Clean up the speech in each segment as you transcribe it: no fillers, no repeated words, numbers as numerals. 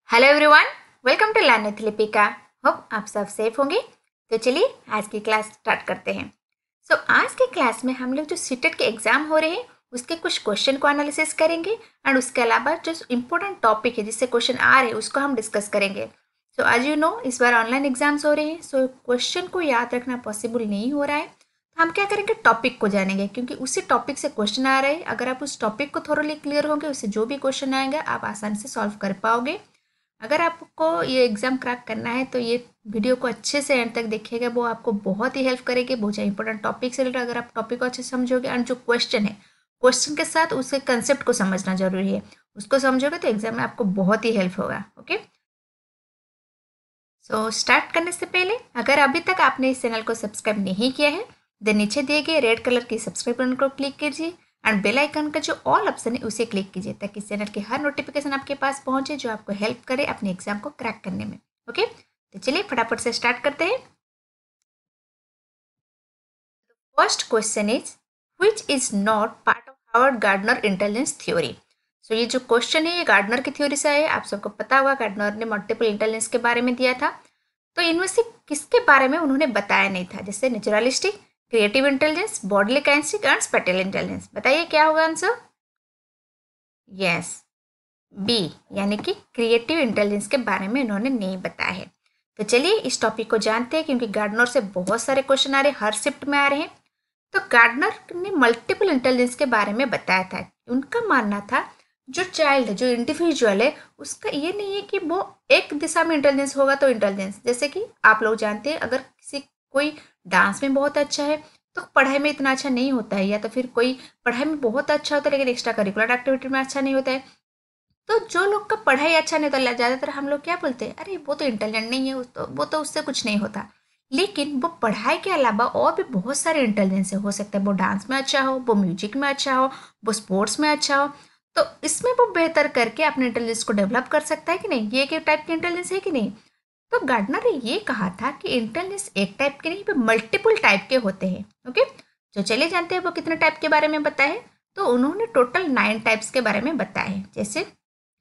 Hello everyone, welcome to learn with Lipika. Hope आप सब safe होंगे। तो चलिए आज की क्लास स्टार्ट करते हैं। आज की क्लास में हम लोग जो सीटेट के एग्जाम हो रहे हैं उसके कुछ क्वेश्चन को एनालिसिस करेंगे एंड उसके अलावा जो इम्पोर्टेंट टॉपिक है जिससे क्वेश्चन आ रहे हैं उसको हम डिस्कस करेंगे। आज यू नो इस बार ऑनलाइन एग्जाम्स हो रहे हैं, क्वेश्चन को याद रखना पॉसिबल नहीं हो रहा है। तो हम क्या करेंगे, टॉपिक को जानेंगे क्योंकि उसी टॉपिक से क्वेश्चन आ रहे हैं। अगर आप उस टॉपिक को थोड़ली क्लियर होंगे उससे जो भी क्वेश्चन आएंगे आप आसानी से सॉल्व कर पाओगे। अगर आपको ये एग्ज़ाम क्रैक करना है तो ये वीडियो को अच्छे से एंड तक देखिएगा, वो आपको बहुत ही हेल्प करेगी। बहुत ज़्यादा इंपॉर्टेंट टॉपिक से रिलेटेड अगर आप टॉपिक को अच्छे से समझोगे एंड जो क्वेश्चन है क्वेश्चन के साथ उसके कंसेप्ट को समझना जरूरी है, उसको समझोगे तो एग्जाम में आपको बहुत ही हेल्प होगा। ओके, स्टार्ट करने से पहले अगर अभी तक आपने इस चैनल को सब्सक्राइब नहीं किया है देन नीचे दिए गए रेड कलर की सब्सक्राइब बटन को क्लिक कीजिए एंड बेल आइकन का जो ऑल ऑप्शन है उसे क्लिक कीजिए ताकि चैनल की हर नोटिफिकेशन आपके पास पहुंचे जो आपको हेल्प करे अपने एग्जाम को क्रैक करने में। ओके, तो चलिए फटाफट से स्टार्ट करते हैं। First question is which is not part of Howard Gardner intelligence theory. ये जो क्वेश्चन है ये गार्डनर की थ्योरी से है। आप सबको पता होगा गार्डनर ने मल्टीपल इंटेलिजेंस के बारे में दिया था। तो इनमें से किसके बारे में उन्होंने बताया नहीं था, जैसे naturalistic, creative intelligence, bodily kinesthetic and spatial intelligence. बताइए क्या होगा आंसर। यस, बी यानी कि क्रिएटिव इंटेलिजेंस के बारे में इन्होंने नहीं बताया है। तो चलिए इस टॉपिक को जानते हैं क्योंकि गार्डनर से बहुत सारे क्वेश्चन आ रहे हैं, हर शिफ्ट में आ रहे हैं। तो गार्डनर ने मल्टीपल इंटेलिजेंस के बारे में बताया था। उनका मानना था जो चाइल्ड है, जो इंडिविजुअल है, उसका ये नहीं है कि वो एक दिशा में इंटेलिजेंस होगा तो इंटेलिजेंस, जैसे कि आप लोग जानते हैं अगर किसी कोई डांस में बहुत अच्छा है तो पढ़ाई में इतना अच्छा नहीं होता है, या तो फिर कोई पढ़ाई में बहुत अच्छा होता है लेकिन एक्स्ट्रा करिकुलर एक्टिविटी में अच्छा नहीं होता है। तो जो लोग का पढ़ाई अच्छा नहीं होता ज़्यादातर हम लोग क्या बोलते हैं, अरे वो तो इंटेलिजेंट नहीं है, वो तो उससे कुछ नहीं होता। लेकिन वो पढ़ाई के अलावा और भी बहुत सारे इंटेलिजेंस है। हो सकता है वो डांस में अच्छा हो, वो म्यूजिक में अच्छा हो, वो स्पोर्ट्स में अच्छा हो। तो इसमें वो बेहतर करके अपने इंटेलिजेंस को डेवलप कर सकता है कि नहीं। ये एक टाइप की इंटेलिजेंस है कि नहीं। तो गार्डनर ने ये कहा था कि इंटेलिजेंस एक टाइप के नहीं, वो मल्टीपल टाइप के होते हैं। ओके, तो चलिए जानते हैं वो कितने टाइप के बारे में बताया है। तो उन्होंने टोटल 9 टाइप्स के बारे में बताया है। जैसे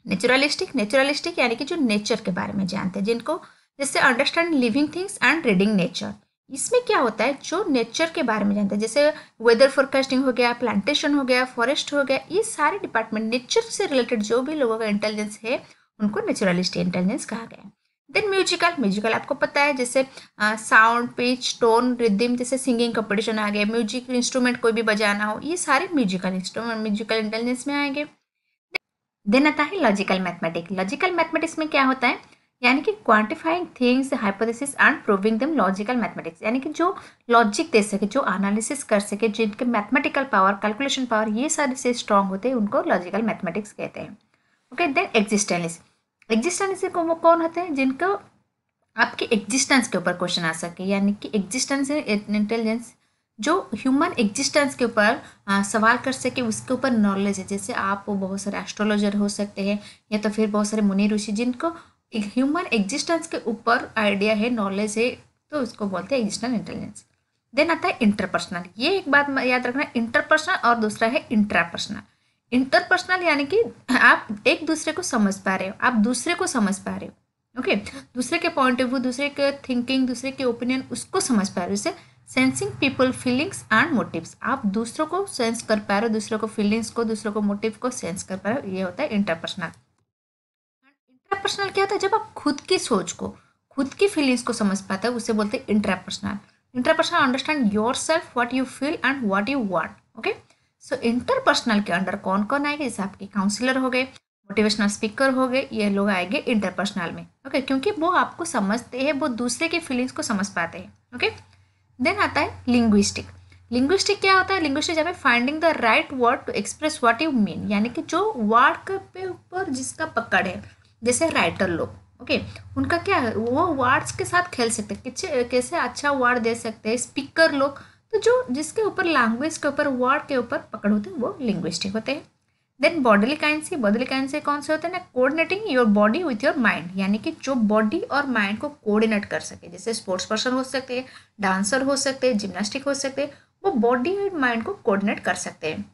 नेचुरलिस्टिक यानी कि जो नेचर के बारे में जानते हैं, जिनको जैसे understand living things and reading nature. इसमें क्या होता है, जो नेचर के बारे में जानते हैं, जैसे वेदर फोरकास्टिंग हो गया, प्लांटेशन हो गया, फॉरेस्ट हो गया, ये सारे डिपार्टमेंट नेचर से रिलेटेड जो भी लोगों का इंटेलिजेंस है उनको नेचुरलिस्टिक इंटेलिजेंस कहा गया है। देन म्यूजिकल आपको पता है, जैसे साउंड, पिच, टोन, रिदम, जैसे सिंगिंग कंपटीशन आ गया, म्यूजिक इंस्ट्रूमेंट कोई भी बजाना हो, ये सारे म्यूजिकल इंस्ट्रूमेंट म्यूजिकल इंटेलिजेंस में आएंगे। देन आता है लॉजिकल मैथमेटिक्स। लॉजिकल मैथमेटिक्स में क्या होता है, यानी कि quantifying things, hypothesis and proving them. Logical mathematics यानी कि जो लॉजिक दे सके, जो एनालिसिस कर सके, जिनके मैथमेटिकल पावर, कैलकुलेशन पावर ये सारे से स्ट्रांग होते हैं, उनको लॉजिकल मैथमेटिक्स कहते हैं। ओके, देन एग्जिस्टेंस को वो कौन होते हैं, जिनको आपके एग्जिस्टेंस के ऊपर क्वेश्चन आ सके, यानी कि एग्जिस्टेंस इंटेलिजेंस जो ह्यूमन एग्जिस्टेंस के ऊपर सवाल कर सके, उसके ऊपर नॉलेज है। जैसे आप बहुत सारे एस्ट्रोलॉजर हो सकते हैं या तो फिर बहुत सारे मुनि ऋषि जिनको ह्यूमन एग्जिस्टेंस के ऊपर आइडिया है, नॉलेज है, तो उसको बोलते हैं एग्जिस्टेंस इंटेलिजेंस। देन आता है इंटरपर्सनल। ये एक बात याद रखना, इंटरपर्सनल और दूसरा है इंट्रापर्सनल। इंटरपर्सनल यानी कि आप एक दूसरे को समझ पा रहे हो, आप दूसरे को समझ पा रहे हो। ओके, दूसरे के पॉइंट ऑफ व्यू, दूसरे के थिंकिंग, दूसरे के ओपिनियन, उसको समझ पा रहे हो। जैसे sensing people feelings and motives, आप दूसरों को सेंस कर पा रहे हो, दूसरों को फीलिंग्स को, दूसरों को मोटिव को सेंस कर पा रहे हो, ये होता है इंटरपर्सनल। इंट्रापर्सनल क्या होता है, जब आप खुद की सोच को, खुद की फीलिंग्स को समझ पाते हो, उसे बोलते हैं intrapersonal. Intrapersonal understand your self, what you feel and what you want. Okay, interpersonal के अंडर कौन कौन आएंगे, जैसे आपके काउंसलर हो गए, मोटिवेशनल स्पीकर हो गए, ये लोग आएंगे इंटरपर्सनल में। ओके, क्योंकि वो आपको समझते हैं, वो दूसरे के फीलिंग्स को समझ पाते हैं। ओके, देन आता है लिंग्विस्टिक। लिंग्विस्टिक क्या होता है, लिंग्विस्टिक जब finding the right word to express what you mean, यानी कि जो वर्ड के ऊपर जिसका पकड़ है, जैसे राइटर लोग, ओके, उनका क्या है, वो वर्ड्स के साथ खेल सकते हैं, कैसे अच्छा वर्ड दे सकते हैं। स्पीकर लोग, तो जो जिसके ऊपर लैंग्वेज के ऊपर, वर्ड के ऊपर पकड़ होते हैं, वो लिंग्विस्टिक होते हैं। देन बॉडीली काइनेंसी कौन से होते हैं ना, coordinating your body with your mind, यानी कि जो बॉडी और माइंड को कोऑर्डिनेट कर सके, जैसे स्पोर्ट्स पर्सन हो सकते हैं, डांसर हो सकते हैं, जिम्नास्टिक हो सकते हैं, वो बॉडी और माइंड को कोऑर्डिनेट कर सकते हैं।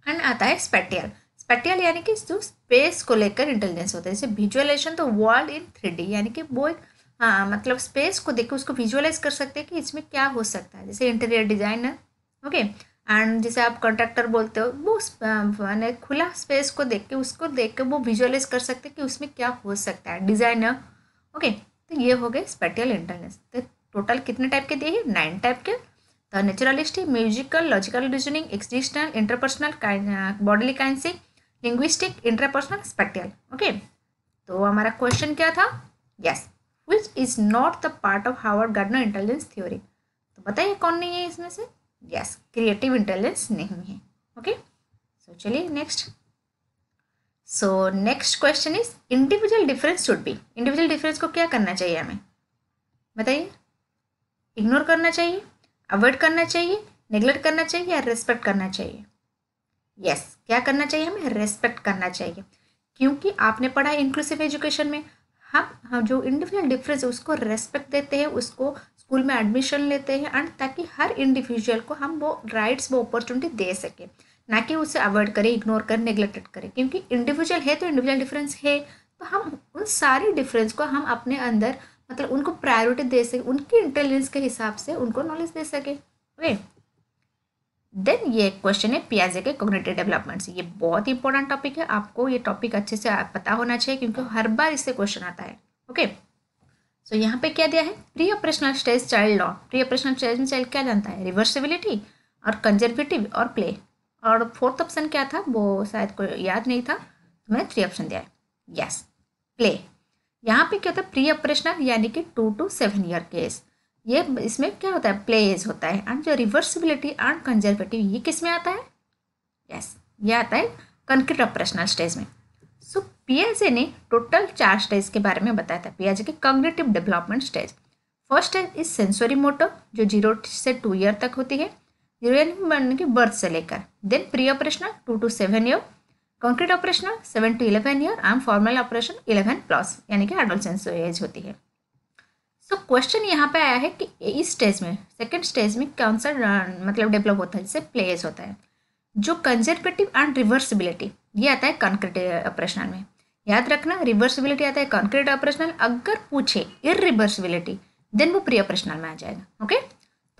एंड आता है स्पेटियल। स्पेटियल यानी कि जो स्पेस को लेकर इंटेलिजेंस होता है, जैसे विजुअलाइजेशन तो वर्ल्ड इन 3D यानी कि वो एक मतलब स्पेस को देख के उसको विजुअलाइज कर सकते हैं कि इसमें क्या हो सकता है, जैसे इंटीरियर डिजाइनर। ओके, एंड जैसे आप कॉन्ट्रैक्टर बोलते हो, वो मैंने खुला स्पेस को देख के उसको देख के वो विजुअलाइज कर सकते हैं कि उसमें क्या हो सकता है, डिजाइनर। ओके, तो ये हो गए स्पेटियल इंटेलिजेंस। तो टोटल कितने टाइप के दिए हैं? 9 टाइप के। तो naturalistic, musical, logical reasoning, extinctional, interpersonal, bodily kinesic, linguistic, interpersonal, spatial. Okay, तो हमारा क्वेश्चन क्या था? Yes, which is not the part of Howard Gardner intelligence theory. तो बताइए कौन नहीं है इसमें से? यस, क्रिएटिव इंटेलिजेंस नहीं है। ओके, सो चलिए next. So next question is individual difference should be. Individual difference को क्या करना चाहिए हमें? बताइए, इग्नोर करना चाहिए, अवॉइड करना चाहिए, नेग्लेक्ट करना चाहिए या रेस्पेक्ट करना चाहिए? यस, क्या करना चाहिए हमें? रेस्पेक्ट करना चाहिए, क्योंकि आपने पढ़ा इंक्लूसिव एजुकेशन में हम जो इंडिविजुअल डिफरेंस है उसको रेस्पेक्ट देते हैं, उसको स्कूल में एडमिशन लेते हैं, एंड ताकि हर इंडिविजुअल को हम वो राइट्स, वो अपॉर्चुनिटी दे सके, ना कि उसे अवॉइड करें, इग्नोर करें, नेग्लेक्टेड करें। क्योंकि इंडिविजुअल है तो इंडिविजुअल डिफरेंस है, तो हम उन सारी डिफरेंस को हम अपने अंदर मतलब उनको प्रायोरिटी दे सके, उनकी इंटेलिजेंस के हिसाब से उनको नॉलेज दे सके। ओके, देन ये क्वेश्चन है पियाजे के कॉग्निटिव डेवलपमेंट से। ये बहुत ही इंपॉर्टेंट टॉपिक है, आपको ये टॉपिक अच्छे से पता होना चाहिए क्योंकि हर बार इससे क्वेश्चन आता है। ओके, सो यहाँ पे क्या दिया है? Pre operational stage child law. Pre operational stage में चाइल्ड क्या जानता है? रिवर्सिबिलिटी और कंजर्वेटिव और प्ले। और फोर्थ ऑप्शन क्या था वो शायद कोई याद नहीं था, तो मैंने 3 ऑप्शन दिया है। Yes, play. यहाँ पे क्या होता है? प्री ऑपरेशनल यानी कि 2 to 7 ईयर केस, ये इसमें क्या होता है? प्ले एज होता है। एंड जो रिवर्सिबिलिटी एंड कंजर्वेटिव ये किस में आता है? यस, ये आता है कंक्रीट ऑपरेशनल स्टेज में। सो पियाजे ने टोटल 4 स्टेज के बारे में बताया था, पियाजे के cognitive development stage. First stage is sensory motor, जो 0 से 2 ईयर तक होती है, 0 यानी कि बर्थ से लेकर। Then pre operational 2 to 7 year, concrete operational 7 to 11 year, and formal operation 11+ यानी कि एडोलसेंस एज होती है। सो क्वेश्चन यहाँ पे आया है कि इस स्टेज में, सेकेंड स्टेज में कौन सा मतलब डेवलप होता है, जिससे प्लेस होता है। जो कंजर्वेटिव एंड रिवर्सिबिलिटी ये आता है कंक्रीट ऑपरेशनल में। याद रखना, रिवर्सिबिलिटी आता है कंक्रीट ऑपरेशनल, अगर पूछे इरिवर्सिबिलिटी देन वो प्री ऑपरेशनल में आ जाएगा। ओके,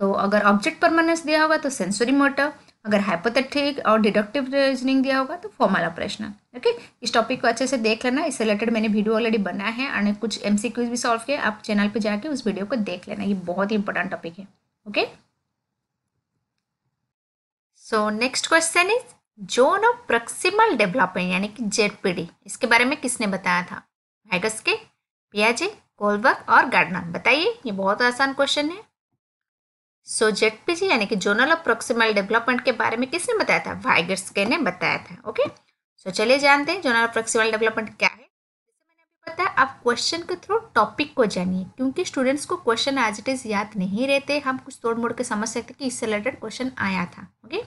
तो अगर ऑब्जेक्ट परमानेंस दिया होगा तो सेंसरी मोटर, अगर हाइपोथेटिक और डिडक्टिव रीजनिंग दिया होगा तो फॉर्मल ऑपरेशनल। ओके, इस टॉपिक को अच्छे से देख लेना, इससे रिलेटेड मैंने वीडियो ऑलरेडी बनाया है और कुछ MCQs भी सॉल्व किए, आप चैनल पे जाके उस वीडियो को देख लेना, ये बहुत ही इंपॉर्टेंट टॉपिक है। Okay, so next question is zone of proximal development यानी कि ZPD, इसके बारे में किसने बताया था? वाइगस्के, पियाजे, कोलबर्ग और गार्डनर। बताइए, ये बहुत आसान क्वेश्चन है। सो ZPG यानी कि जोनल ऑफ प्रॉक्सिमल डेवलपमेंट के बारे में किसने बताया था? वाइगस्के ने बताया था। ओके, सो चलिए जानते हैं जोनल ऑफ प्रॉक्सिमल डेवलपमेंट क्या है। जैसे मैंने अभी बताया, आप क्वेश्चन के थ्रू टॉपिक को जानिए, क्योंकि स्टूडेंट्स को क्वेश्चन एज इट इज याद नहीं रहते, हम कुछ तोड़ मोड़ के समझ सकते कि इससे रिलेटेड क्वेश्चन आया था। ओके,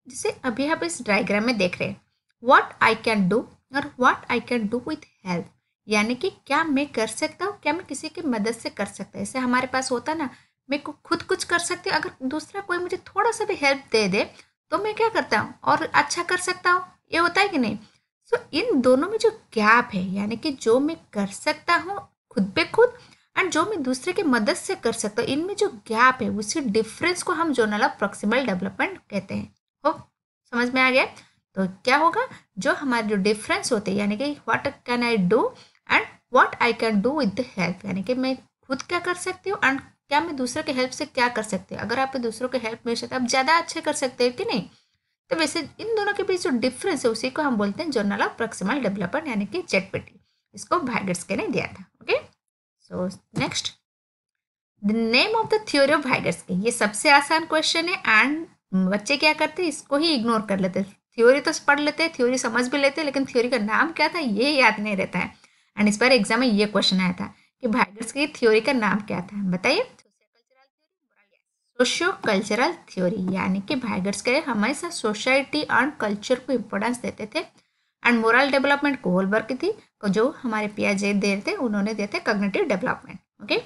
जैसे अभी आप इस डायग्राम में देख रहे हैं, व्हाट आई कैन डू और what I can do with help, यानी कि क्या मैं कर सकता हूँ, क्या मैं किसी की मदद से कर सकता है। जैसे हमारे पास होता है ना, मैं खुद कुछ कर सकती हूँ, अगर दूसरा कोई मुझे थोड़ा सा भी हेल्प दे दे तो मैं क्या करता हूँ और अच्छा कर सकता हूँ, ये होता है कि नहीं। सो इन दोनों में जो गैप है, यानी कि जो मैं कर सकता हूँ खुद पे खुद एंड जो मैं दूसरे की मदद से कर सकता हूँ, इनमें जो गैप है उसी डिफरेंस को हम जोनल ऑफ प्रॉक्सिमल डेवलपमेंट कहते हैं। हो समझ में आ गया? तो क्या होगा, जो हमारे जो डिफरेंस होते हैं, यानी कि what can I do and what I can do with the help, यानी कि मैं खुद क्या कर सकती हूँ एंड क्या मैं दूसरे के हेल्प से क्या कर सकती हूँ। अगर आप दूसरों के हेल्प मिल सकते हैं, आप ज़्यादा अच्छे कर सकते हो कि नहीं। तो वैसे इन दोनों के बीच जो डिफरेंस है उसी को हम बोलते हैं जोनल ऑफ प्रॉक्सिमल डेवलपमेंट यानी कि ZPD। इसको वाइगस्के ने दिया था। Okay, so next, the name of the theory of Vygotsky. ये सबसे आसान क्वेश्चन है एंड बच्चे क्या करते हैं, इसको ही इग्नोर कर लेते हैं। थ्योरी तो पढ़ लेते हैं, थ्योरी समझ भी लेते हैं, लेकिन थ्योरी का नाम क्या था ये याद नहीं रहता है। एंड इस बार एग्जाम में ये क्वेश्चन आया था कि वाइगस्के की थ्योरी का नाम क्या था, बताइए। सोशियो कल्चरल थ्योरी, यानी कि वाइगस्के हमेशा सोसाइटी एंड कल्चर को इम्पोर्टेंस देते थे एंड मोरल डेवलपमेंट कोहलबर्ग की थी, जो हमारे पियाजे दे थे उन्होंने दिए थे कॉग्निटिव डेवलपमेंट। ओके,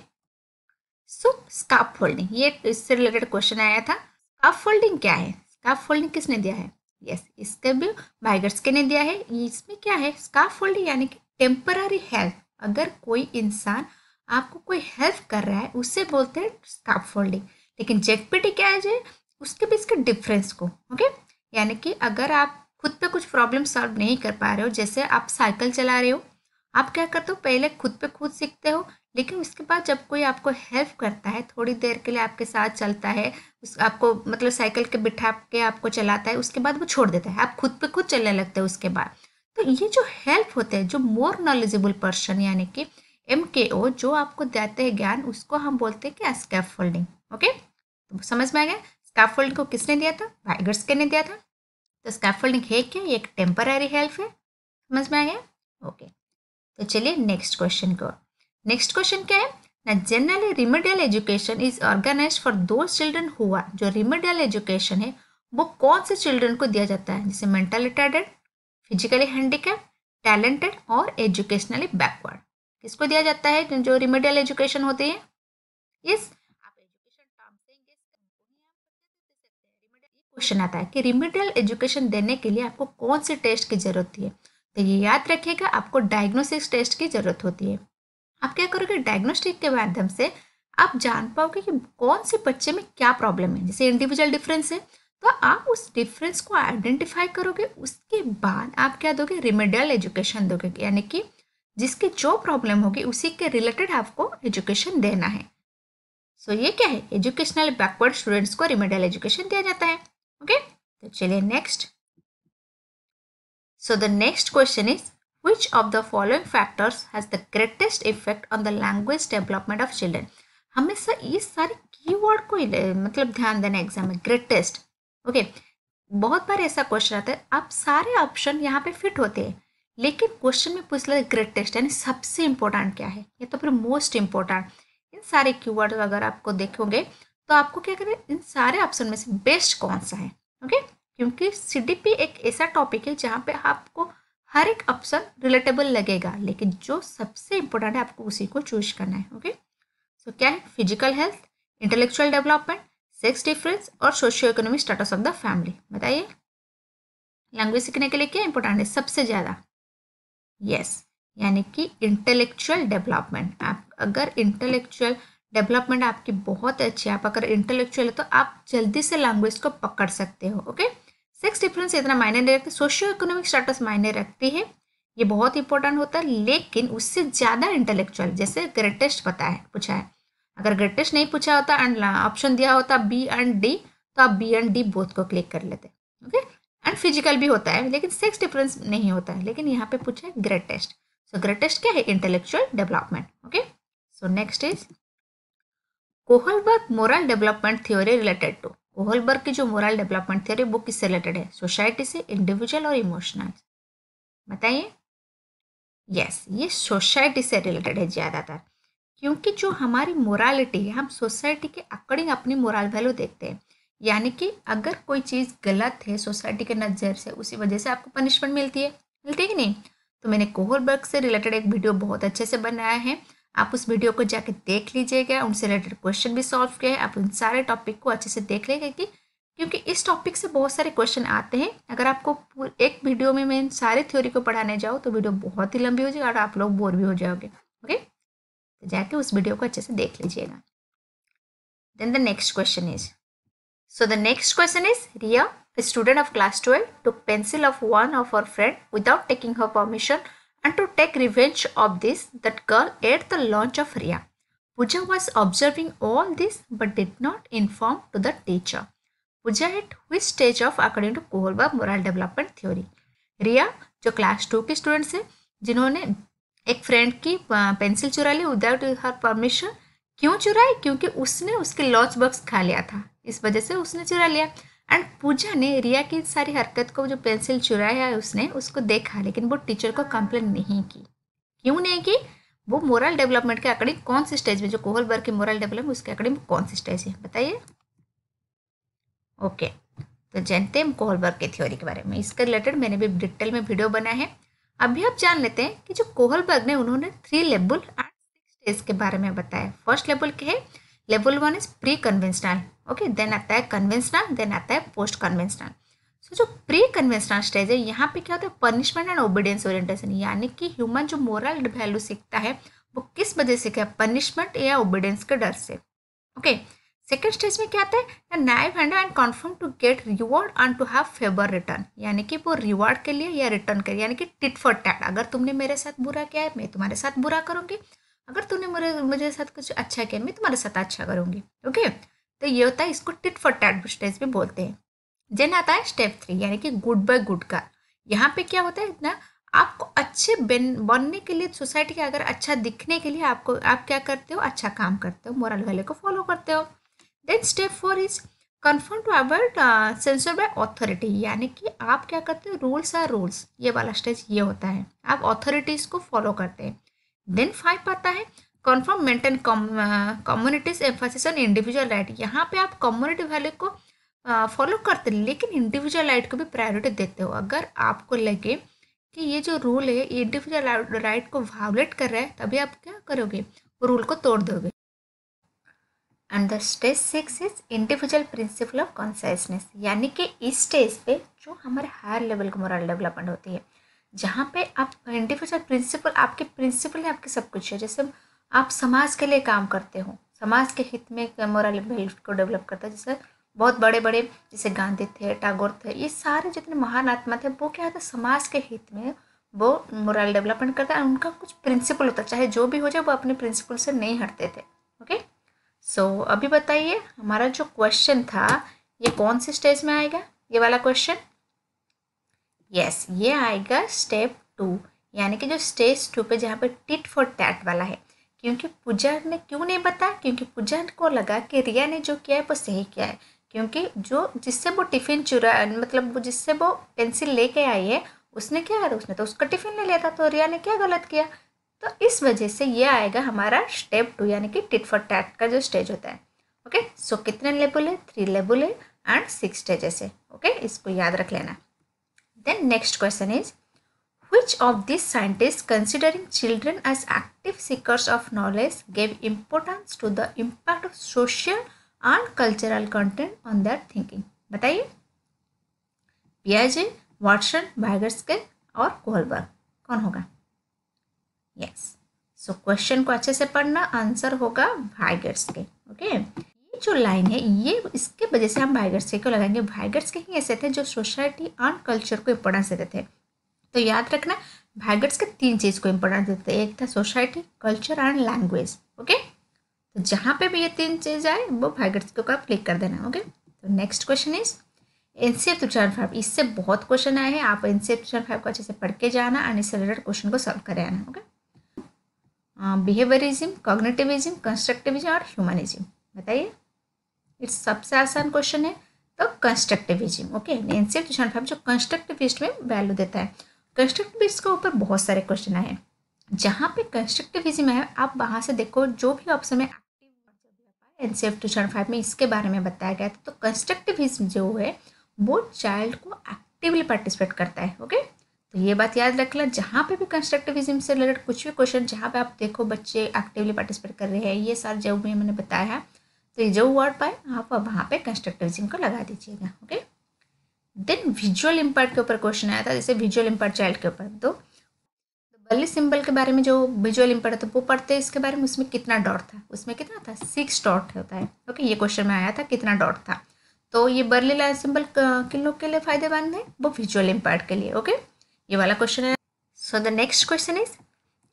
सो स्काफ फोल्डिंग, ये इससे रिलेटेड क्वेश्चन आया था। स्काफ फोल्डिंग क्या है? स्काफ फोल्डिंग किसने दिया है? यस, इसका भी वाइगोत्स्की ने दिया है। इसमें क्या है, स्काफोल्डिंग यानी कि टेम्पररी हेल्प। अगर कोई इंसान आपको कोई हेल्प कर रहा है उससे बोलते हैं स्काफोल्डिंग। लेकिन जेकपीटी क्या है जो उसके बीच के डिफरेंस को, ओके, यानी कि अगर आप खुद पे कुछ प्रॉब्लम सॉल्व नहीं कर पा रहे हो, जैसे आप साइकिल चला रहे हो, आप क्या करते हो, पहले खुद पे खुद सीखते हो, लेकिन उसके बाद जब कोई आपको हेल्प करता है, थोड़ी देर के लिए आपके साथ चलता है, उस आपको मतलब साइकिल के बिठा के आपको चलाता है, उसके बाद वो छोड़ देता है, आप खुद पे खुद चलने लगते हो उसके बाद। तो ये जो हेल्प होते हैं, जो मोर नॉलेजेबल पर्सन यानी कि MKO जो आपको देते हैं ज्ञान, उसको हम बोलते हैं कि स्कैफोल्डिंग। ओके, तो समझ में आ गया। स्कैफोल्डिंग को किसने दिया था, वाइगोत्स्की ने दिया था। तो स्कैफोल्डिंग है क्या, ये एक टेम्पररी हेल्प है। समझ में आ गया। ओके, तो चलिए नेक्स्ट क्वेश्चन को। नेक्स्ट क्वेश्चन क्या है ना, generally remedial education is organize for those children हुआ। जो रिमेडियल एजुकेशन है वो कौन से चिल्ड्रन को दिया जाता है, जैसे mentally retarded, physically handicap, talented और एजुकेशनली बैकवर्ड। किसको दिया जाता है जो रिमेडियल एजुकेशन होती है। यस, आप एजुकेशन टर्म से क्वेश्चन आता है कि रिमेडियल एजुकेशन देने के लिए आपको कौन से टेस्ट की जरूरत है। तो ये याद रखिएगा, आपको डायग्नोसिस टेस्ट की जरूरत होती है। आप क्या करोगे, डायग्नोस्टिक के माध्यम से आप जान पाओगे कि कौन से बच्चे में क्या प्रॉब्लम है। जैसे इंडिविजुअल डिफरेंस है तो आप उस डिफरेंस को आइडेंटिफाई करोगे, उसके बाद आप क्या दोगे, रिमेडियल एजुकेशन दोगे, यानी कि जिसकी जो प्रॉब्लम होगी उसी के रिलेटेड आपको एजुकेशन देना है। सो ये क्या है, एजुकेशनल बैकवर्ड स्टूडेंट्स को रिमेडियल एजुकेशन दिया जाता है। ओके, तो चलिए next. So the next question is which of the following factors has the greatest effect on the language development of children। हमेशा ये सारे कीवर्ड को मतलब ध्यान देना एग्जाम में, ग्रेटेस्ट। ओके, बहुत बार ऐसा क्वेश्चन आता है, आप सारे ऑप्शन यहाँ पे फिट होते हैं, लेकिन क्वेश्चन में पूछ ले ग्रेटेस्ट यानी सबसे इंपॉर्टेंट क्या है, या तो फिर मोस्ट इंपॉर्टेंट। इन सारे कीवर्ड अगर आपको देखोगे तो आपको क्या करें, इन सारे ऑप्शन में से बेस्ट कौन सा है। ओके, क्योंकि CDP एक ऐसा टॉपिक है जहाँ पे आपको हर एक ऑप्शन रिलेटेबल लगेगा, लेकिन जो सबसे इंपॉर्टेंट है आपको उसी को चूज करना है। ओके, सो क्या है, physical health, intellectual development, sex difference और socio economic status of the family. बताइए, लैंग्वेज सीखने के लिए क्या इंपॉर्टेंट है सबसे ज़्यादा। यस, यानी कि इंटेलेक्चुअल डेवलपमेंट। आप अगर इंटेलेक्चुअल डेवलपमेंट आपकी बहुत अच्छी है, आप अगर इंटेलेक्चुअल है तो आप जल्दी से लैंग्वेज को पकड़ सकते हो। ओके, सेक्स डिफरेंस इतना मायने नहीं रखती, सोशियो इकोनॉमिक स्टेटस मायने रखती है, ये बहुत इंपॉर्टेंट होता है, लेकिन उससे ज़्यादा इंटेलेक्चुअल, जैसे ग्रेटेस्ट पता है पूछा है, अगर ग्रेटेस्ट नहीं पूछा होता एंड ऑप्शन दिया होता B एंड D, तो आप B एंड D बोथ को क्लिक कर लेते। ओके, एंड फिजिकल भी होता है लेकिन सेक्स डिफरेंस नहीं होता है, लेकिन यहाँ पे पूछा है ग्रेटेस्ट। सो ग्रेटेस्ट क्या है, intellectual development. Okay, so next is Kohlberg moral development theory related to. Kohlberg की जो मोरल डेवलपमेंट थ्योरी वो किससे रिलेटेड है, सोसाइटी से, इंडिविजुअल और इमोशनल। बताइए। यस, ये सोसाइटी से रिलेटेड है ज़्यादातर, क्योंकि जो हमारी मोरालिटी है, हम सोसाइटी के अकॉर्डिंग अपनी मोरल वैल्यू देखते हैं। यानी कि अगर कोई चीज़ गलत है सोसाइटी के नज़र से, उसी वजह से आपको पनिशमेंट मिलती है कि नहीं। तो मैंने कोहलबर्ग से रिलेटेड एक वीडियो बहुत अच्छे से बनाया है, आप उस वीडियो को जाके देख लीजिएगा, उनसे रिलेटेड क्वेश्चन भी सॉल्व किए हैं। आप उन सारे टॉपिक को अच्छे से देख लीजिएगा क्योंकि इस टॉपिक से बहुत सारे क्वेश्चन आते हैं। अगर आपको एक वीडियो में मैं सारे थ्योरी को पढ़ाने जाऊँ तो वीडियो बहुत ही लंबी हो जाएगी और आप लोग बोर भी हो जाओगे। ओके, तो जाके उस वीडियो को अच्छे से देख लीजिएगा। Then the next question is, so the next question is, Ria, a student of class 12, took pencil of one of her friend without taking her permission and to take revenge of this, that girl ate the lunch of Ria. Pooja was observing all this but did not inform to the teacher. Pooja at which stage of according to Kohlberg moral development theory? रिया जो class 2 की students है, जिन्होंने एक friend की pencil चुरा ली without her permission. क्यों चुराई, क्योंकि उसने उसके लॉन्च बॉक्स खा लिया था, इस वजह से उसने चुरा लिया। एंड पूजा ने रिया की सारी हरकत को, जो पेंसिल चुराया है उसने, उसको देखा, लेकिन वो टीचर को कंप्लेन नहीं की। क्यों नहीं की, वो मोरल डेवलपमेंट के अकॉर्डिंग कौन सी स्टेज में, जो कोहलबर्ग की मोरल डेवलपमेंट उसके अकॉर्डिंग कौन सी स्टेज है, बताइए। ओके, तो जानते हैं कोहलबर्ग की थ्योरी के बारे में, इसके रिलेटेड मैंने भी डिटेल में वीडियो बनाया है। अभी आप जान लेते हैं कि जो कोहलबर्ग ने, उन्होंने 3 लेवल एंड 6 स्टेज के बारे में बताया। फर्स्ट लेवल क्या है, level 1 is pre conventional. Okay, then आता है कन्वेंशनल, देन आता है पोस्ट कन्वेंशनल। सो जो प्री कन्वेंशनल स्टेज है, यहाँ पे क्या होता है, पनिशमेंट एंड ओबीडियंस ओरिएंटेशन, यानी कि ह्यूमन जो मोरल वैल्यू सीखता है वो किस वजह से, क्या पनिशमेंट या ओबीडियंस के डर से। ओके, सेकेंड स्टेज में क्या आता है, naive hand and confirm to get reward and to have favour return, यानी कि वो रिवॉर्ड के लिए या रिटर्न के लिए, यानी कि टिट फॉर टैट। अगर तुमने मेरे साथ बुरा किया है मैं तुम्हारे साथ बुरा करूंगी, अगर तूने मेरे साथ कुछ अच्छा किया मैं तुम्हारे साथ अच्छा करूंगी। ओके, तो ये होता है, इसको टिट फॉर टैट स्टेज भी बोलते हैं। देन आता है स्टेप 3, यानी कि गुड बाय गुड का। यहाँ पे क्या होता है ना, आपको अच्छे बनने के लिए, सोसाइटी का अगर अच्छा दिखने के लिए आप क्या करते हो, अच्छा काम करते हो, मोरल वैल्यू को फॉलो करते हो। Then step 4 is confirm to avoid censure by authority, यानी कि आप क्या करते हो, रूल्स आर रूल्स, ये वाला स्टेज ये होता है, आप अथॉरिटीज को फॉलो करते हैं। देन 5 आता है confirm maintain communities emphasis on individual right, यहाँ पे आप कम्युनिटी वैल्यू को फॉलो करते हैं लेकिन इंडिविजुअल राइट को भी प्रायोरिटी देते हो। अगर आपको लगे कि ये जो रूल है ये इंडिविजुअल राइट को वायोलेट कर रहा है, तभी आप क्या करोगे, वो रूल को तोड़ दोगे। And the stage 6 is individual principle of consciousness, यानी कि इस स्टेज पे जो हमारे हायर लेवल की मोरल डेवलपमेंट होती है, जहाँ पे आप इंडिविजुअल प्रिंसिपल, आपके प्रिंसिपल है, आपके सब कुछ है। जैसे आप समाज के लिए काम करते हो, समाज के हित में मोरल वैल्यू को डेवलप करते हो। जैसे बहुत बड़े बड़े जैसे गांधी थे, टैगोर थे, ये सारे जितने महान आत्मा थे वो क्या था, समाज के हित में वो मोरल डेवलपमेंट करता है। उनका कुछ प्रिंसिपल होता है, चाहे जो भी हो जाए वो अपने प्रिंसिपल से नहीं हटते थे। ओके, सो अभी बताइए हमारा जो क्वेश्चन था ये कौन सी स्टेज में आएगा, ये वाला क्वेश्चन। यस, ये आएगा स्टेप 2, यानी कि जो स्टेज 2 पे जहाँ पे टिट फॉर टैट वाला है। क्योंकि पूजा ने क्यों नहीं बताया, क्योंकि पूजा को लगा कि रिया ने जो किया है वो सही किया है, क्योंकि जो जिससे वो टिफिन चुरा, मतलब वो जिससे वो पेंसिल लेके आई है उसने क्या करा, उसने तो उसका टिफिन ले लिया था, तो रिया ने क्या गलत किया। तो इस वजह से ये आएगा हमारा स्टेप 2, यानी कि टिट फॉर टैट का जो स्टेज होता है। ओके, सो कितने लेवल है, 3 लेवल है एंड 6 स्टेजेस है। ओके, इसको याद रख लेना। Then next question is which of these scientists considering children as active seekers of knowledge gave importance to the impact of social and cultural content on their thinking, बताइए। पियाजे, Watson, वाइगर्स्के और Kohlberg, कौन होगा। Yes, so question को अच्छे से पढ़ना, answer होगा वाइगर्स्के। Okay, ये जो लाइन है ये इसके वजह से हम वाइगर्स्के को लगाएंगे। वाइगर्स्के ही ऐसे थे जो सोसाइटी एंड कल्चर को इंपॉर्टेंस देते थे। तो याद रखना वाइगर्स के 3 चीज़ को इंपॉर्टेंस देते हैं, एक था society, culture and language. Okay, तो जहाँ पे भी ये 3 चीज़ आए वो वाइगर्स को आप क्लिक कर देना। ओके, तो नेक्स्ट क्वेश्चन इज एनसीएफ 2005, इससे बहुत क्वेश्चन आए हैं, आप एनसीएफ 2005 को अच्छे से पढ़ के जाना एंड इससे रिलेटेड क्वेश्चन को सॉल्व करे आना। ओके, बिहेवियरिज्म, कॉग्निटिविज्म, कंस्ट्रक्टिविज्म और ह्यूमनिज्म, बताइए। इट्स सबसे आसान क्वेश्चन है, तो कंस्ट्रक्टिविज्म। ओके, एनसीएफ 2005 जो कंस्ट्रक्टिविस्ट में वैल्यू देता है। कंस्ट्रक्टिविस्ट के ऊपर बहुत सारे क्वेश्चन आए हैं, जहाँ पे कंस्ट्रक्टिविज्म है आप वहाँ से देखो जो भी ऑप्शन में एक्टिव एनसीएफ 2005 में इसके बारे में बताया गया था। तो कंस्ट्रक्टिविज्म जो है वो चाइल्ड को एक्टिवली पार्टिसिपेट करता है। ओके, तो ये बात याद रखना, जहाँ पे भी कंस्ट्रक्टिविज्म से रिलेटेड कुछ भी क्वेश्चन जहाँ पे आप देखो बच्चे एक्टिवली पार्टिसिपेट कर रहे हैं, ये सारे जो भी मैंने बताया है, तो ये जो वर्ड पाए आप वहाँ पे कंस्ट्रक्टिविज्म को लगा दीजिएगा। ओके, देन विजुअल इम्पैक्ट के ऊपर क्वेश्चन आया था, जैसे विजुअल इम्पैक्ट चाइल्ड के ऊपर। तो बल्ली सिंबल के बारे में जो विजुअल इम्पैक्ट था वो पढ़ते हैं, इसके बारे में उसमें कितना डॉट था, उसमें कितना था 6 डॉट होता है। ओके, ये क्वेश्चन में आया था कितना डॉट था। तो ये बर्ली लाइन सिंबल किन लोग के लिए फायदेमंद है, वो विजुअल इम्पैक्ट के लिए। ओके, ये वाला क्वेश्चन है। So the next question is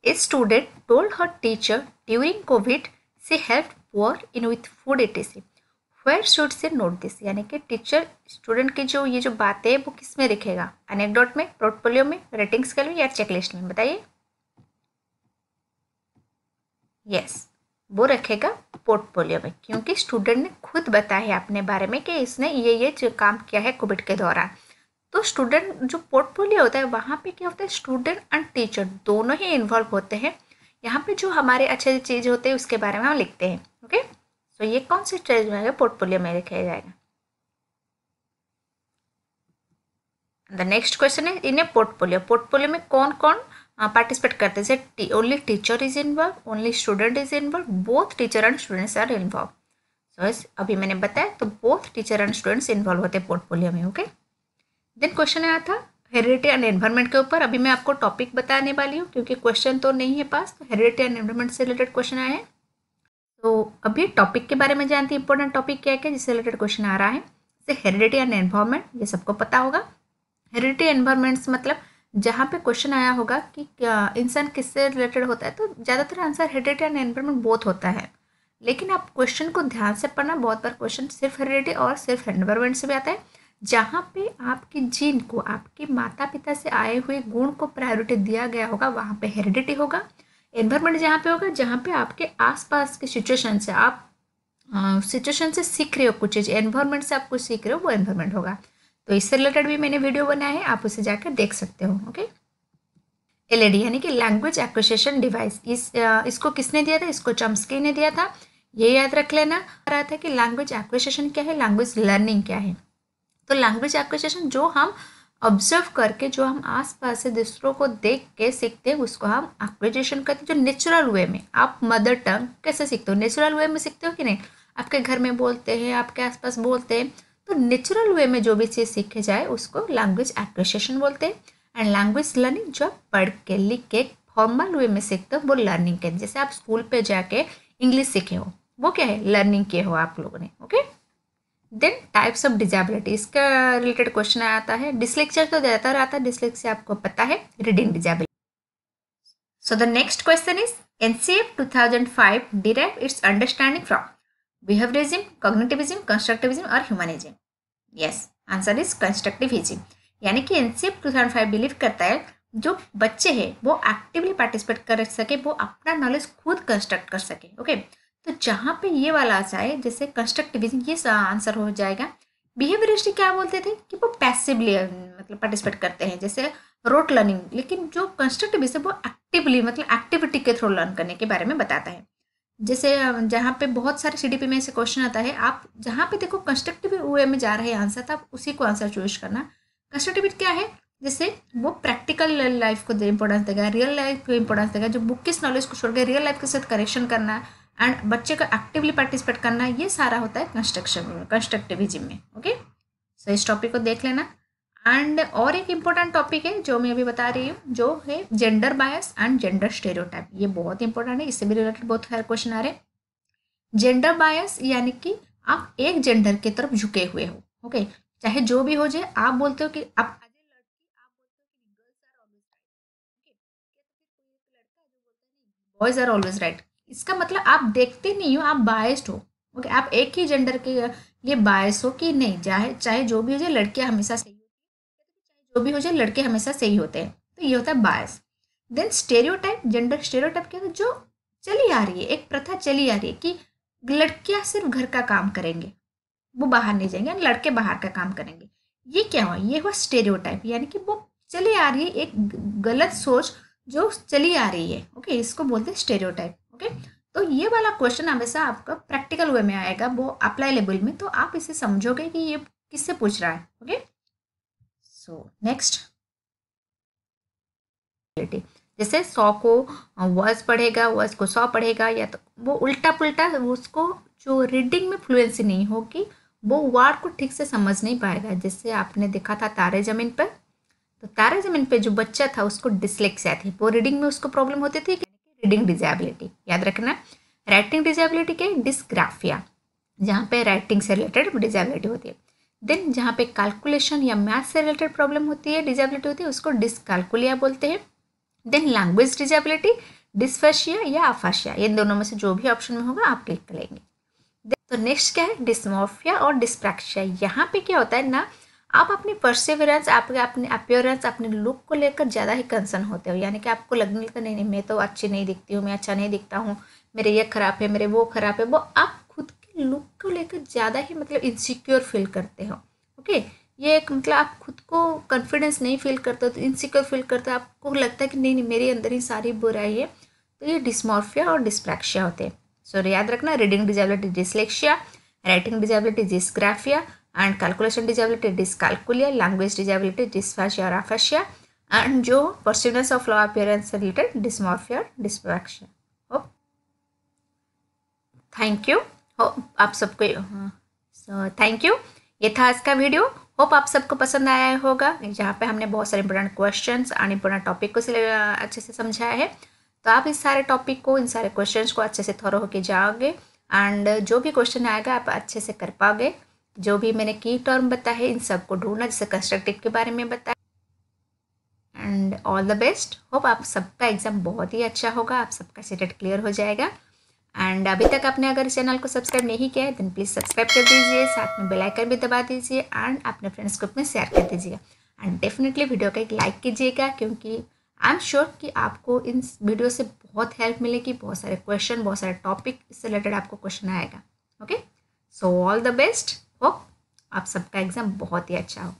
a student told her teacher during COVID see help poor in with food etc, where should say note this, यानी कि टीचर स्टूडेंट की जो ये जो बातें है वो किस में लिखेगा, एनेक्डोट में, पोर्टफोलियो में, रेटिंग स्केल में या चेकलिस्ट में, बताइए। यस, वो रखेगा पोर्टफोलियो में, क्योंकि स्टूडेंट ने खुद बताया है अपने बारे में कि इसने ये जो काम किया है कोविड के दौरान। तो स्टूडेंट जो पोर्टफोलियो होता है वहाँ पे क्या होता है, स्टूडेंट एंड टीचर दोनों ही इन्वॉल्व होते हैं। यहाँ पे जो हमारे अच्छे चीज़ होते हैं उसके बारे में हम लिखते हैं। ओके, तो ये कौन सी स्टेज में आएगा, पोर्टफोलियो में लिखा जाएगा। द नेक्स्ट क्वेश्चन है इन ए पोर्टफोलियो, पोर्टफोलियो में कौन कौन पार्टिसिपेट करते हैं, जैसे only teacher is involve, only student is involve, both teacher and students are involve. So अभी मैंने बताया तो both teacher and students involve होते हैं पोर्टफोलियो में। ओके, देन क्वेश्चन आया था हेरिडिटी एंड एनवायरनमेंट के ऊपर। अभी मैं आपको टॉपिक बताने वाली हूँ क्योंकि क्वेश्चन तो नहीं है पास, तो हेरिडिटी एंड एनवायरनमेंट से रिलेटेड क्वेश्चन आए हैं। तो अभी टॉपिक के बारे में जानते हैं, इंपॉर्टेंट टॉपिक क्या है जिससे रिलेटेड क्वेश्चन आ रहा है। जैसे हेरिडिटी एंड एनवायरनमेंट, ये सबको पता होगा। हेरिडिटी एनवायरनमेंट्स मतलब जहाँ पे क्वेश्चन आया होगा कि क्या इंसान किससे रिलेटेड होता है, तो ज़्यादातर answer heredity and environment both होता है। लेकिन आप क्वेश्चन को ध्यान से पढ़ना, बहुत बार क्वेश्चन सिर्फ हेरिडिटी और सिर्फ एनवायरनमेंट से भी आता है। जहाँ पे आपके जीन को, आपके माता पिता से आए हुए गुण को प्रायोरिटी दिया गया होगा, वहाँ पे हेरिडिटी होगा। एनवायरनमेंट जहाँ पे होगा जहाँ पे आपके आसपास के सिचुएशन से आप सिचुएशन से सीख रहे हो कुछ चीज़, एनवायरनमेंट से आप कुछ सीख रहे हो, वो एनवायरनमेंट होगा। तो इससे रिलेटेड भी मैंने वीडियो बनाया है, आप उसे जाकर देख सकते हो। ओके, एलईडी यानी कि लैंग्वेज एक्विजिशन डिवाइस, इसको किसने दिया था? इसको चॉम्स्की ने दिया था। ये याद रख लेना रहा था कि लैंग्वेज एक्विजिशन क्या है, लैंग्वेज लर्निंग क्या है। तो लैंग्वेज एक्विजिशन जो हम ऑब्जर्व करके, जो हम आसपास से दूसरों को देख के सीखते हैं, उसको हम एक्विजिशन करते हैं। जो नेचुरल वे में आप मदर टंग कैसे सीखते हो, नेचुरल वे में सीखते हो कि नहीं? आपके घर में बोलते हैं, आपके आसपास बोलते हैं, तो नेचुरल वे में जो भी चीज़ सीखे जाए उसको लैंग्वेज एक्विजिशन बोलते हैं। एंड लैंग्वेज लर्निंग जो आप पढ़ के लिख के फॉर्मल वे में सीखते हो, वो लर्निंग कहते हैं। जैसे आप स्कूल पे जाके इंग्लिश सीखे हो, वो क्या है? लर्निंग किए हो आप लोगों ने। Okay, then types of disability, इसका रिलेटेड क्वेश्चन आता है। डिसलेक्सिया तो ज़्यादातर आता है, डिसलेक्सिया आपको पता है, reading disability. So the next question is NCF 2005 derive its understanding from behaviourism, cognitivism, constructivism और humanism. Yes, answer is constructivism. यानी कि एनसीएफ 2005 बिलीव करता है जो बच्चे हैं वो एक्टिवली पार्टिसिपेट कर सके, वो अपना नॉलेज खुद कंस्ट्रक्ट कर सके। ओके, तो जहाँ पे ये वाला आ जाए, जैसे कंस्ट्रक्टिविज्म, ये आंसर हो जाएगा। बिहेवियरिस्ट क्या बोलते थे कि वो पैसिवली मतलब पार्टिसिपेट करते हैं, जैसे रोट लर्निंग। लेकिन जो कंस्ट्रक्टिविज्म वो एक्टिवली मतलब एक्टिविटी के थ्रू लर्न करने के बारे में बताता है। जैसे जहाँ पे बहुत सारे सीडीपी में ऐसे क्वेश्चन आता है, आप जहाँ पे देखो कंस्ट्रक्टिव वे में जा रहे हैं आंसर, तो आप उसी को आंसर चूज करना। कंस्ट्रक्टिव क्या है? जैसे वो प्रैक्टिकल लाइफ को इंपॉर्टेंस देगा, रियल लाइफ को इंपॉर्टेंस देगा, जो बुक किस नॉलेज को छोड़ के रियल लाइफ के साथ करेक्शन करना एंड बच्चे को एक्टिवली पार्टिसिपेट करना, ये सारा होता है कंस्ट्रक्टिविज्म में। ओके, सो इस टॉपिक को देख लेना। एंड और एक इम्पोर्टेंट टॉपिक है जो मैं अभी बता रही हूँ, जो है gender bias and gender stereotype. ये बहुत इंपॉर्टेंट है, इससे भी रिलेटेड बहुत सारे क्वेश्चन आ रहे हैं। जेंडर बायस यानी कि आप एक जेंडर की तरफ झुके हुए हो। ओके, चाहे जो भी हो जाए, आप बोलते हो कि आप बॉयज आर ऑलवेज राइट। इसका मतलब आप देखते नहीं हो, आप बायस्ड हो। ओके, आप एक ही जेंडर के लिए बायस हो कि नहीं, चाहे चाहे जो भी हो जाए लड़कियां हमेशा सही, जो भी हो जाए लड़के हमेशा सही होते हैं, तो ये होता है बायस। देन स्टेरियोटाइप, जेंडर स्टेरियोटाइप क्या है? जो चली आ रही है, एक प्रथा चली आ रही है कि लड़कियां सिर्फ घर का काम करेंगे, वो बाहर नहीं जाएंगे, लड़के बाहर का काम करेंगे। ये क्या हुआ? ये हुआ स्टेरियोटाइप, यानी कि वो चली आ रही है एक गलत सोच जो चली आ रही है। ओके, इसको बोलते हैं स्टेरियोटाइप। ओके, तो ये वाला क्वेश्चन हमेशा आपका प्रैक्टिकल वे में आएगा, वो अप्लाई लेवल में, तो आप इसे समझोगे कि ये किससे पूछ रहा है। ओके, सो नेक्स्ट, जैसे 100 को वर्स पढ़ेगा, वर्स को 100 पढ़ेगा, या तो वो उल्टा पुल्टा, उसको जो रीडिंग में फ्लुएंसी नहीं होगी, वो वर्ड को ठीक से समझ नहीं पाएगा। जैसे आपने देखा था तारे ज़मीन पर, तो तारे ज़मीन पे जो बच्चा था उसको डिसलेक्सिया थी, वो रीडिंग में उसको प्रॉब्लम होती थी, रीडिंग डिजेबिलिटी। याद रखना। राइटिंग डिजेबिलिटी क्या है? डिस्ग्राफिया, जहाँ पे राइटिंग से रिलेटेड डिजेबिलिटी होती है। देन जहाँ पे कैलकुलेशन या मैथ से रिलेटेड प्रॉब्लम होती है, डिजेबिलिटी होती है, उसको डिसकैलकुलिया बोलते हैं। देन लैंग्वेज डिजेबिलिटी, डिस्फेशिया या अफाशिया, इन दोनों में से जो भी ऑप्शन में होगा आप क्लिक करेंगे। तो नेक्स्ट क्या है? डिस्मॉर्फिया और डिस्प्रैक्सिया। यहाँ पे क्या होता है ना, आप अपनी परसिवरेंस, आपके अपने अपीयरेंस, अपने लुक को लेकर ज़्यादा ही कंसर्न होते हो। यानी कि आपको लगने लगता नहीं नहीं, मैं तो अच्छी नहीं दिखती हूँ, मैं अच्छा नहीं दिखता हूँ, मेरे ये खराब है, मेरे वो खराब है, वो आप खुद के लुक को लेकर ज़्यादा ही मतलब इनसिक्योर फील करते हो। ओके, ये एक मतलब आप खुद को कॉन्फिडेंस नहीं फील करते हो, तो इनसिक्योर फील करते हो, आपको लगता है कि नहीं नहीं मेरे अंदर ही सारी बुराई है। तो ये डिस्मॉर्फिया और डिस्प्रैक्सिया होते हैं। सो याद रखना, reading disability dyslexia, writing disability dysgraphia, and calculation disability dyscalculia, language disability dysphasia और अफेशिया, एंड जो परसिवनेंस ऑफ लो अपीयरेंस से रिलेटेड डिस्मॉर्फिया और dyspraxia. Hope, thank you. Hope आप सबको, सो थैंक यू। ये था आज का वीडियो। होप आप सबको पसंद आया होगा, जहाँ पे हमने बहुत सारे इंपॉर्टेंट क्वेश्चंस और इंपॉर्टेंट टॉपिक को अच्छे से समझाया है। तो आप इस सारे टॉपिक को, इन सारे क्वेश्चंस को अच्छे से थॉरो होके जाओगे एंड जो भी क्वेश्चन आएगा आप अच्छे से कर पाओगे। जो भी मैंने की टर्म बताए इन सबको ढूंढना, जैसे कंस्ट्रक्टिव के बारे में बताया। And all the best. Hope आप सबका एग्ज़ाम बहुत ही अच्छा होगा, आप सबका सीटेट क्लियर हो जाएगा। एंड अभी तक आपने अगर इस चैनल को सब्सक्राइब नहीं किया है देन प्लीज़ सब्सक्राइब कर दीजिए, साथ में बेल आइकन भी दबा दीजिए एंड अपने फ्रेंड्स ग्रुप में शेयर कर दीजिएगा। एंड डेफिनेटली वीडियो का एक लाइक कीजिएगा, क्योंकि आई एम श्योर कि आपको इन वीडियो से बहुत हेल्प मिलेगी। बहुत सारे क्वेश्चन, बहुत सारे टॉपिक इससे रिलेटेड आपको क्वेश्चन आएगा। Okay, so all the best. Hope आप सबका एग्ज़ाम बहुत ही अच्छा हो।